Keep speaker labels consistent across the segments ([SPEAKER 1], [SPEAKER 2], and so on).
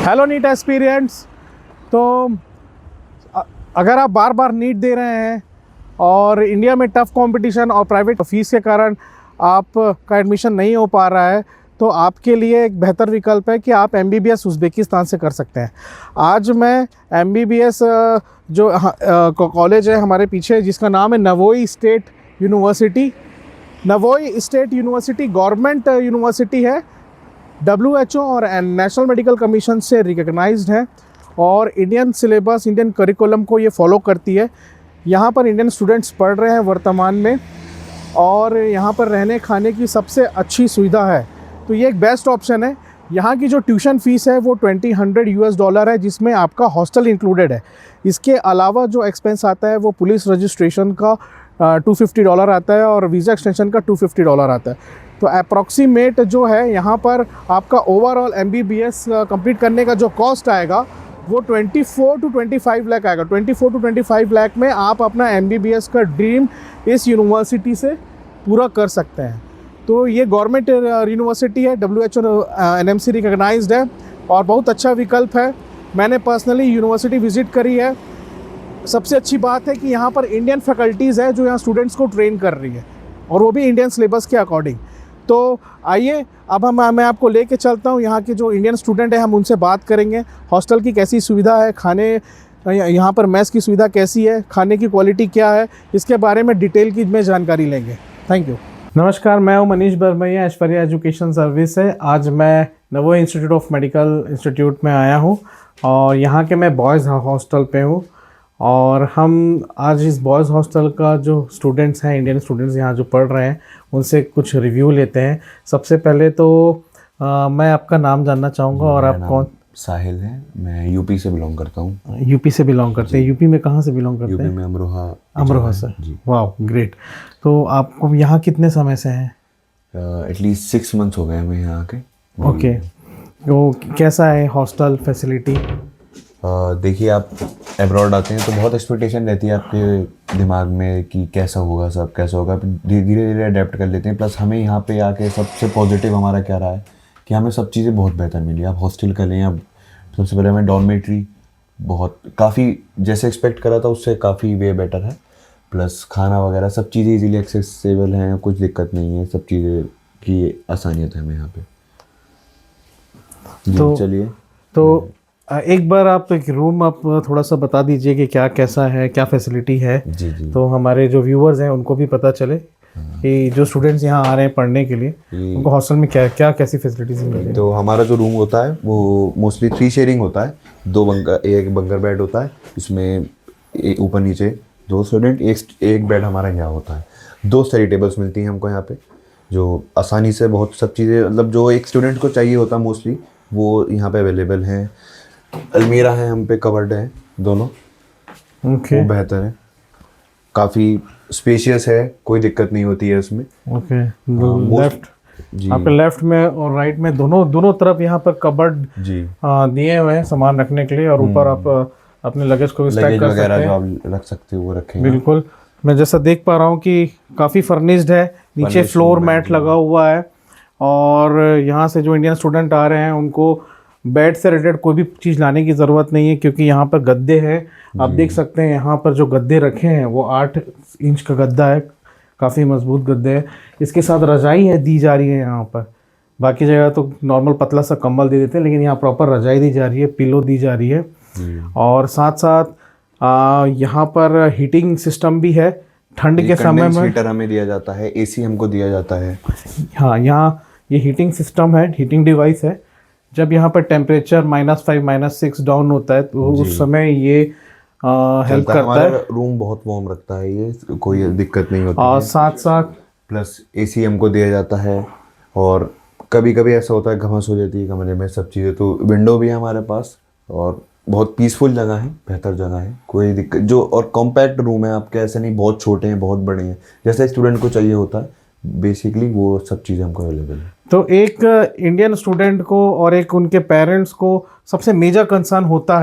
[SPEAKER 1] Hello NEET aspirants. तो अगर आप बार बार नीट दे रहे हैं और इंडिया में टफ़ कंपटीशन और प्राइवेट फीस के कारण आपका एडमिशन नहीं हो पा रहा है, तो आपके लिए एक बेहतर विकल्प है कि आप MBBS उज़्बेकिस्तान से कर सकते हैं। आज मैं MBBS जो कॉलेज है हमारे पीछे, जिसका नाम है Navoi state university. Navoi state university government university है, WHO और नेशनल मेडिकल कमीशन से रिकग्नाइज्ड है और इंडियन सिलेबस, इंडियन करिकुलम को ये फॉलो करती है। यहाँ पर इंडियन स्टूडेंट्स पढ़ रहे हैं वर्तमान में और यहाँ पर रहने खाने की सबसे अच्छी सुविधा है, तो ये एक बेस्ट ऑप्शन है। यहाँ की जो ट्यूशन फ़ीस है वो $200 है, जिसमें आपका हॉस्टल इंक्लूडेड है। इसके अलावा जो एक्सपेंस आता है वो पुलिस रजिस्ट्रेशन का $250 आता है और वीज़ा एक्सटेंशन का $250 आता है। तो अप्रॉक्सीमेट जो है यहाँ पर आपका ओवरऑल MBBS कंप्लीट करने का जो कॉस्ट आएगा वो 24 to 25 लाख आएगा। 24 to 25 लाख में आप अपना MBBS का ड्रीम इस यूनिवर्सिटी से पूरा कर सकते हैं। तो ये गवर्नमेंट यूनिवर्सिटी है, WHO NMC रिकग्नाइज्ड है और बहुत अच्छा विकल्प है। मैंने पर्सनली यूनिवर्सिटी विज़िट करी है। सबसे अच्छी बात है कि यहाँ पर इंडियन फैकल्टीज़ है जो यहाँ स्टूडेंट्स को ट्रेन कर रही है, और वो भी इंडियन सिलेबस के अकॉर्डिंग। तो आइए अब मैं आपको लेके चलता हूँ यहाँ के जो इंडियन स्टूडेंट है, हम उनसे बात करेंगे। हॉस्टल की कैसी सुविधा है, खाने यहाँ पर मेस की सुविधा कैसी है, खाने की क्वालिटी क्या है, इसके बारे में डिटेल की में जानकारी लेंगे। Thank you. नमस्कार, मैं हूँ मनीष बरमैया, ऐश्वर्या एजुकेशन सर्विस है। आज मैं Navoi institute of medical institute में आया हूँ और यहाँ के मैं बॉयज़ हॉस्टल पे हूँ। और हम आज इस बॉयज़ हॉस्टल का जो स्टूडेंट्स हैं, इंडियन स्टूडेंट्स यहाँ जो पढ़ रहे हैं, उनसे कुछ रिव्यू लेते हैं। सबसे पहले तो मैं आपका नाम जानना चाहूँगा। और आप कौन?
[SPEAKER 2] साहिल है, मैं यूपी से बिलोंग करता हूँ।
[SPEAKER 1] यूपी से बिलोंग करते हैं? यूपी में कहाँ से बिलोंग करते हैं?
[SPEAKER 2] यूपी में
[SPEAKER 1] अमरोहा से। वाह, ग्रेट। तो आपको यहाँ कितने समय से हैं?
[SPEAKER 2] एटलीस्ट 6 मंथ्स हो गए हमें यहाँ आके।
[SPEAKER 1] ओके, तो कैसा है हॉस्टल फैसिलिटी?
[SPEAKER 2] देखिए, आप एब्रॉड आते हैं तो बहुत एक्सपेक्टेशन रहती है आपके दिमाग में कि कैसा होगा, सब कैसा होगा। धीरे धीरे अडेप्ट कर लेते हैं। प्लस हमें यहाँ पे आके सबसे पॉजिटिव हमारा क्या रहा है कि हमें सब चीज़ें बहुत बेहतर मिली। आप हॉस्टल कर लें, अब सबसे पहले हमें डॉर्मेट्री बहुत काफ़ी जैसे एक्सपेक्ट करा था उससे काफ़ी वे बेटर है। प्लस खाना वगैरह सब चीज़ें इजीली एक्सेसिबल हैं, कुछ दिक्कत नहीं है, सब चीज़ें की आसानियत है हमें यहाँ पे।
[SPEAKER 1] तो
[SPEAKER 2] चलिए,
[SPEAKER 1] तो एक बार आप एक रूम आप थोड़ा सा बता दीजिए कि क्या कैसा है, क्या फैसिलिटी है।
[SPEAKER 2] जी जी।
[SPEAKER 1] तो हमारे जो व्यूअर्स हैं उनको भी पता चले कि जो स्टूडेंट्स यहाँ आ रहे हैं पढ़ने के लिए, उनको हॉस्टल में क्या क्या कैसी फैसिलिटीज मिलेगी।
[SPEAKER 2] तो हमारा जो रूम होता है वो मोस्टली 3 शेयरिंग होता है। 2 बंकर, एक बंकर बेड होता है, इसमें ऊपर नीचे 2 स्टूडेंट, एक बेड हमारा यहाँ होता है। 2 स्टडी टेबल्स मिलती हैं हमको यहाँ पे, जो आसानी से बहुत सब चीज़ें मतलब जो एक स्टूडेंट को चाहिए होता है मोस्टली वो यहाँ पे अवेलेबल हैं। अलमीरा है, हम पे कवर्ड है दोनों।
[SPEAKER 1] ओके,
[SPEAKER 2] वो बेहतर है, काफ़ी स्पेशियस है, कोई दिक्कत नहीं होती है उसमें।
[SPEAKER 1] ओके, लेफ्ट आपके लेफ्ट में और राइट में दोनों तरफ यहाँ पर कबर्ड
[SPEAKER 2] जी
[SPEAKER 1] दिए हुए हैं सामान रखने के लिए, और ऊपर आप अपने लगेज को स्टैक कर सकते हैं।
[SPEAKER 2] जो आप रख सकते हो वो रखें।
[SPEAKER 1] बिल्कुल, मैं जैसा देख पा रहा हूँ कि काफ़ी फर्निश्ड है। नीचे फ्लोर मैट लगा हुआ है और यहाँ से जो इंडियन स्टूडेंट आ रहे हैं उनको बेड से रिलेटेड कोई भी चीज़ लाने की ज़रूरत नहीं है, क्योंकि यहाँ पर गद्दे हैं। आप देख सकते हैं यहाँ पर जो गद्दे रखे हैं वो 8 इंच का गद्दा है, काफ़ी मजबूत गद्दे है। इसके साथ रजाई है दी जा रही है यहाँ पर। बाकी जगह तो नॉर्मल पतला सा कंबल दे देते हैं, लेकिन यहाँ प्रॉपर रजाई दी जा रही है, पिलो दी जा रही है। और साथ साथ यहाँ पर हीटिंग सिस्टम भी है। ठंड के समय में
[SPEAKER 2] हीटर हमें दिया जाता है, AC हमको दिया जाता है।
[SPEAKER 1] हाँ, यहाँ ये हीटिंग सिस्टम है, हीटिंग डिवाइस है। जब यहाँ पर टेम्परेचर -5 -6 डाउन होता है तो उस समय ये हेल्प करता है।
[SPEAKER 2] रूम बहुत वार्म रखता है, ये कोई दिक्कत नहीं होती
[SPEAKER 1] और
[SPEAKER 2] है।
[SPEAKER 1] साथ साथ
[SPEAKER 2] प्लस AC हमको दिया जाता है। और कभी कभी ऐसा होता है घमस हो जाती है कमरे में, सब चीज़ें, तो विंडो भी है हमारे पास और बहुत पीसफुल जगह है, बेहतर जगह है, कोई दिक्कत जो। और कॉम्पैक्ट रूम है आपके, ऐसे नहीं बहुत छोटे हैं बहुत बड़े हैं, जैसे स्टूडेंट को चाहिए होता है बेसिकली वो सब चीज़ें हमको अवेलेबल है।
[SPEAKER 1] तो एक इंडियन स्टूडेंट को और एक उनके पेरेंट्स को सबसे मेजर कंसर्न होता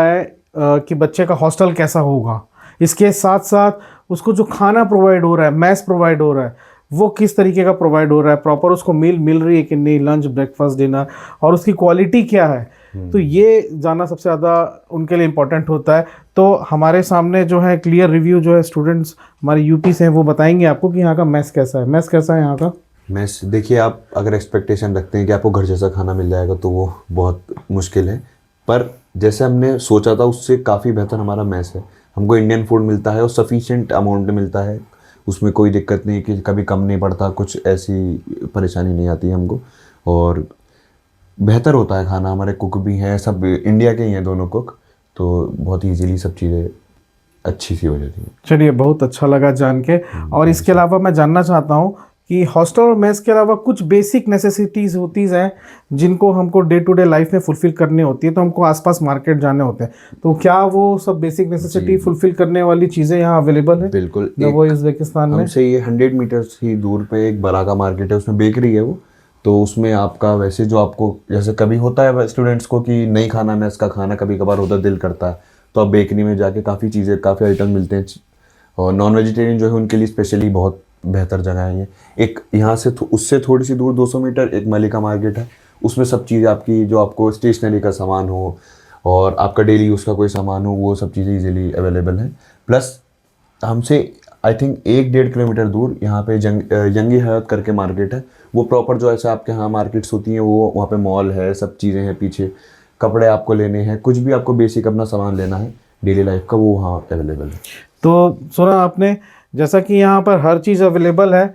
[SPEAKER 1] है कि बच्चे का हॉस्टल कैसा होगा। इसके साथ साथ उसको जो खाना प्रोवाइड हो रहा है, मैस प्रोवाइड हो रहा है, वो किस तरीके का प्रोवाइड हो रहा है, प्रॉपर उसको मील मिल रही है कि नहीं, लंच ब्रेकफास्ट डिनर, और उसकी क्वालिटी क्या है, तो ये जानना सबसे ज़्यादा उनके लिए इम्पोर्टेंट होता है। तो हमारे सामने जो है क्लियर रिव्यू जो है स्टूडेंट्स हमारे यूपी से हैं वो बताएंगे आपको कि यहाँ का मैस कैसा है। मैस कैसा है यहाँ का?
[SPEAKER 2] मैस देखिए, आप अगर एक्सपेक्टेशन रखते हैं कि आपको घर जैसा खाना मिल जाएगा तो वो बहुत मुश्किल है, पर जैसे हमने सोचा था उससे काफ़ी बेहतर हमारा मैस है। हमको इंडियन फूड मिलता है और सफिशिएंट अमाउंट में मिलता है, उसमें कोई दिक्कत नहीं कि कभी कम नहीं पड़ता, कुछ ऐसी परेशानी नहीं आती हमको, और बेहतर होता है खाना। हमारे कुक भी हैं, सब इंडिया के ही हैं दोनों कुक, तो बहुत ईजीली सब चीज़ें अच्छी सी हो जाती हैं।
[SPEAKER 1] चलिए, बहुत अच्छा लगा जान के। और इसके अलावा मैं जानना चाहता हूँ कि हॉस्टल और मेस के अलावा कुछ बेसिक नेसेसिटीज़ होती हैं जिनको हमको डे टू डे लाइफ में फुलफ़िल करनी होती है, तो हमको आसपास मार्केट जाने होते हैं, तो क्या वो सब बेसिक नेसेसिटी फुलफ़िल करने वाली चीज़ें यहाँ अवेलेबल है?
[SPEAKER 2] बिल्कुल।
[SPEAKER 1] वो उज़्बेकिस्तान में
[SPEAKER 2] हमसे ये 100 मीटर्स ही दूर पे एक बराका मार्केट है, उसमें बेकरी है वो, तो उसमें आपका वैसे जो आपको जैसे कभी होता है स्टूडेंट्स को कि नहीं खाना मैस का खाना, कभी कभार होता दिल करता है, तो आप बेकरी में जाके काफ़ी चीज़ें, काफ़ी आइटम मिलते हैं। और नॉन वेजिटेरियन जो है उनके लिए स्पेशली बहुत बेहतर जगह है ये। एक यहाँ से उससे थोड़ी सी दूर 200 मीटर एक मलिका मार्केट है, उसमें सब चीज़ें आपकी जो आपको स्टेशनरी का सामान हो और आपका डेली यूज़ का कोई सामान हो, वो सब चीज़ें इजीली अवेलेबल हैं। प्लस हमसे आई थिंक 1-1.5 किलोमीटर दूर यहाँ पे जंगी हयात करके मार्केट है, वो प्रॉपर जो ऐसे आपके यहाँ मार्केट्स होती हैं वो वहाँ पे मॉल है, सब चीज़ें हैं पीछे, कपड़े आपको लेने हैं, कुछ भी आपको बेसिक अपना सामान लेना है डेली लाइफ का, वो वहाँ अवेलेबल है।
[SPEAKER 1] तो सुना आपने, जैसा कि यहाँ पर हर चीज़ अवेलेबल है,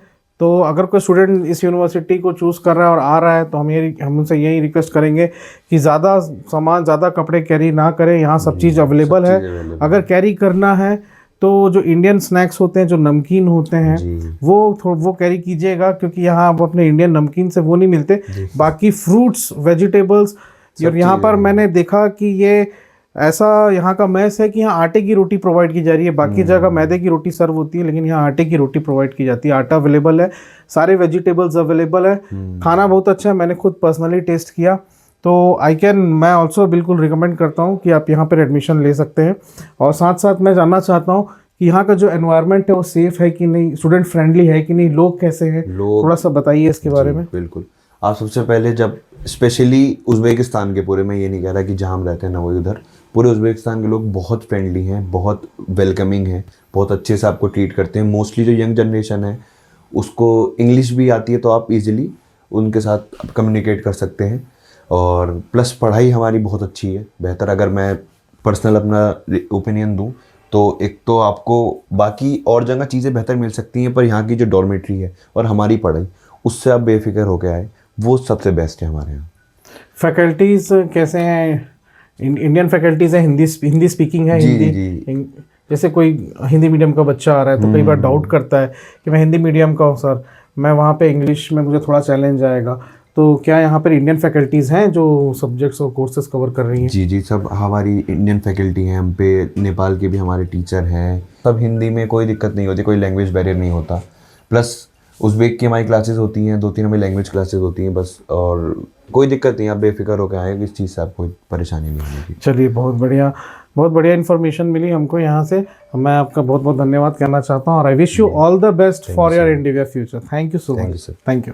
[SPEAKER 1] तो अगर कोई स्टूडेंट इस यूनिवर्सिटी को चूज़ कर रहा है और आ रहा है, तो हम उनसे यही रिक्वेस्ट करेंगे कि ज़्यादा सामान, ज़्यादा कपड़े कैरी ना करें, यहाँ सब चीज़ अवेलेबल है। अगर कैरी करना है तो जो इंडियन स्नैक्स होते हैं, जो नमकीन होते हैं, वो कैरी कीजिएगा, क्योंकि यहाँ आप अपने इंडियन नमकीन से वो नहीं मिलते। बाकी फ्रूट्स, वेजिटेबल्स, और यहाँ पर मैंने देखा कि ये ऐसा यहाँ का मैस है कि यहाँ आटे की रोटी प्रोवाइड की जा रही है। बाकी जगह मैदे की रोटी सर्व होती है, लेकिन यहाँ आटे की रोटी प्रोवाइड की जाती है। आटा अवेलेबल है, सारे वेजिटेबल्स अवेलेबल है, खाना बहुत अच्छा है, मैंने खुद पर्सनली टेस्ट किया, तो मैं ऑल्सो बिल्कुल रिकमेंड करता हूँ कि आप यहाँ पर एडमिशन ले सकते हैं। और साथ साथ मैं जानना चाहता हूँ कि यहाँ का जो एनवायरनमेंट है वो सेफ़ है कि नहीं, स्टूडेंट फ्रेंडली है कि नहीं, लोग कैसे हैं, थोड़ा सा बताइए इसके बारे में।
[SPEAKER 2] बिल्कुल। आप सबसे पहले जब स्पेशली उज़्बेकिस्तान के, पूरे में ये नहीं कह रहा कि जहाँ हम रहते हैं ना वो उधर, पूरे उज़्बेकिस्तान के लोग बहुत फ्रेंडली हैं, बहुत वेलकमिंग हैं, बहुत अच्छे से आपको ट्रीट करते हैं। मोस्टली जो यंग जनरेशन है उसको इंग्लिश भी आती है, तो आप इजीली उनके साथ कम्युनिकेट कर सकते हैं। और प्लस पढ़ाई हमारी बहुत अच्छी है, बेहतर। अगर मैं पर्सनल अपना ओपिनियन दूं तो एक तो आपको बाकी और जगह चीज़ें बेहतर मिल सकती हैं, पर यहाँ की जो डॉर्मेट्री है और हमारी पढ़ाई, उससे आप बेफिक्र होकर आए, वो सबसे बेस्ट है हमारे यहाँ।
[SPEAKER 1] फैकल्टीज़ कैसे हैं? इंडियन फैकल्टीज़ हैं, हिंदी स्पीकिंग है? हिंदी जैसे कोई हिंदी मीडियम का बच्चा आ रहा है तो कई बार डाउट करता है कि मैं हिंदी मीडियम का हूँ सर, मैं वहाँ पे इंग्लिश में मुझे थोड़ा चैलेंज आएगा, तो क्या यहाँ पर इंडियन फैकल्टीज़ हैं जो सब्जेक्ट्स और कोर्सेज कवर कर रही हैं?
[SPEAKER 2] जी, सब हमारी इंडियन फैकल्टी हैं, हम पे नेपाल के भी हमारे टीचर हैं, सब हिंदी में, कोई दिक्कत नहीं होती, कोई लैंग्वेज बैरियर नहीं होता। प्लस उज़्बेक की हमारी क्लासेस होती हैं, 2-3 हमारी लैंग्वेज क्लासेस होती हैं बस, और कोई दिक्कत नहीं, आप बेफिक्र होकर आए, इस चीज़ से आपको कोई परेशानी नहीं होगी।
[SPEAKER 1] चलिए, बहुत बढ़िया इन्फॉर्मेशन मिली हमको यहाँ से। मैं आपका बहुत बहुत धन्यवाद कहना चाहता हूँ, और I wish you all the best for your individual future. Thank you so much. Thank you.